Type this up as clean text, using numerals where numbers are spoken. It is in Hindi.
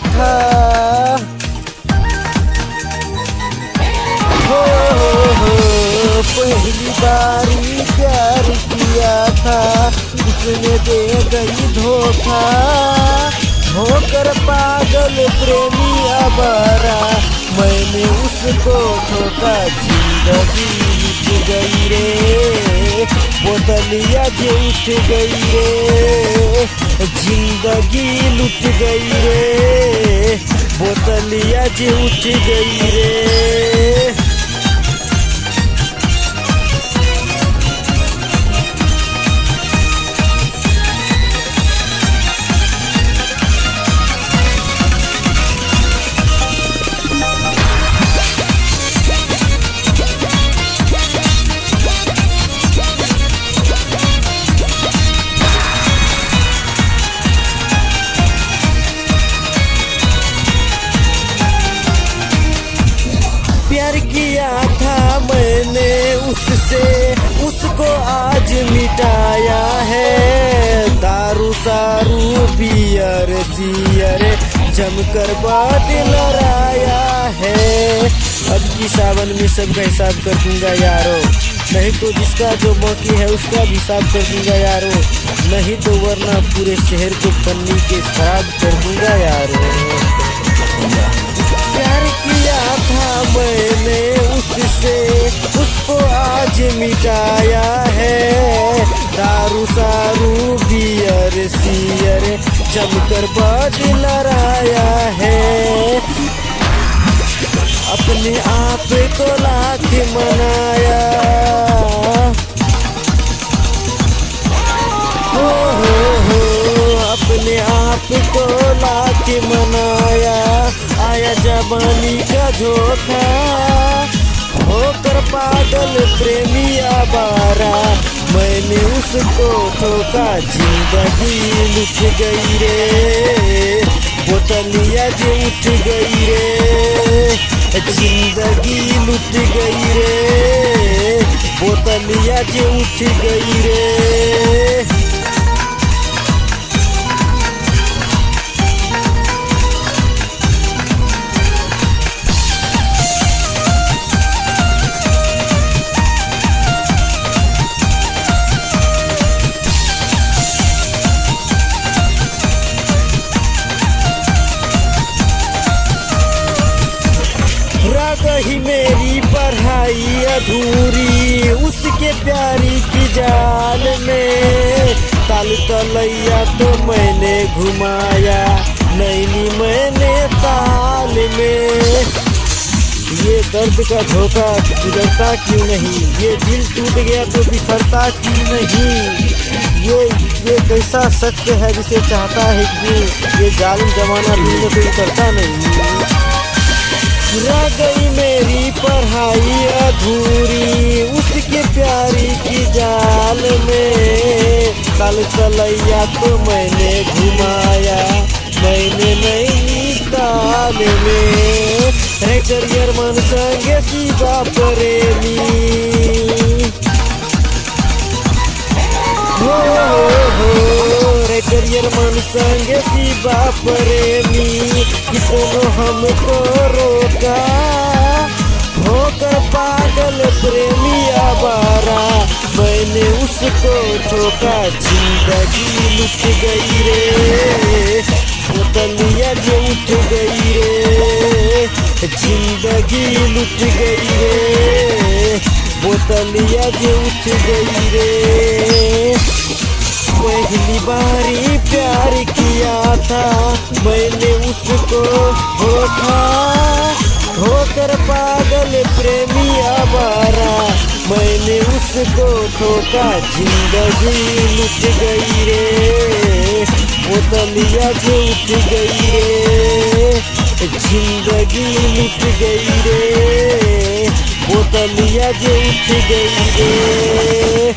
था। हो पहली बारी प्यार किया था, उसने दे गई धोखा। होकर पागल प्रेमी आवारा, मैंने उसको ठोका। जिंदगी लुट गई रे, बोतलिया जो उठ गई रे। जिंदगी लुट गई रे, बोतलिया जो उठ गई रे। प्यार किया था मैंने उससे, उसको आज मिटाया है। दारू सारू बियर सियर जमकर बात लड़ाया है। अब की सावन में सबका हिसाब कर दूंगा यारो, नहीं तो जिसका जो बाकी है उसका भी हिसाब कर दूंगा यारो। नहीं तो वरना पूरे शहर को पन्नी के साथ कर दूंगा यारो। प्यार किया था मैंने उससे, उसको आज मिटाया है। दारू सारू बियर सियर जमकर बात लड़ाया है। अपने आप को लाख मनाया, हो अपने आप को लाख मनाया। आया जवानी का झोंका, होकर पागल प्रेमी आवारा, मैंने उसको ठोका। जिंदगी लुट गई रे, बोतलिया जो उठ गई रे। जिंदगी लुट गई रे, बोतलिया जो उठ गई रे। रही मेरी पढ़ाई अधूरी, उसके प्यारी की जाल में। ताल तलैया तो मैंने घुमाया, नैनी मैंने ताल में। ये दर्द का धोखा गुजरता क्यों नहीं, ये दिल टूट गया तो बिखरता क्यों नहीं। ये कैसा सत्य है जिसे चाहता है क्यों, ये जालिम जमाना दिल में कोई करता नहीं। रह गई मेरी पढ़ाई अधूरी, उसके प्यारी की जाल में। ताल तलैया तो मैंने घुमाया, मैंने नैनी ताल में। है करियर मन संगे शिवा प्रेमी, करियर मन संगे शिवा प्रेमी। कितनों हमको रोका, होकर पागल प्रेमी आवारा, मैंने उसको ठोका। जिंदगी लुट गई रे, बोतलिया जो उठ गई रे। जिंदगी लुट गई रे, बोतलिया जो उठ गई रे। पहली बारी प्यार किया था मैंने उसको धोखा। होकर पागल प्रेमी आवारा, मैंने उसको ठोका। जिंदगी लुट गई रे, बोतलिया जो उठ गई रे। जिंदगी लुट गई रे, बोतलिया जो उठ गई रे।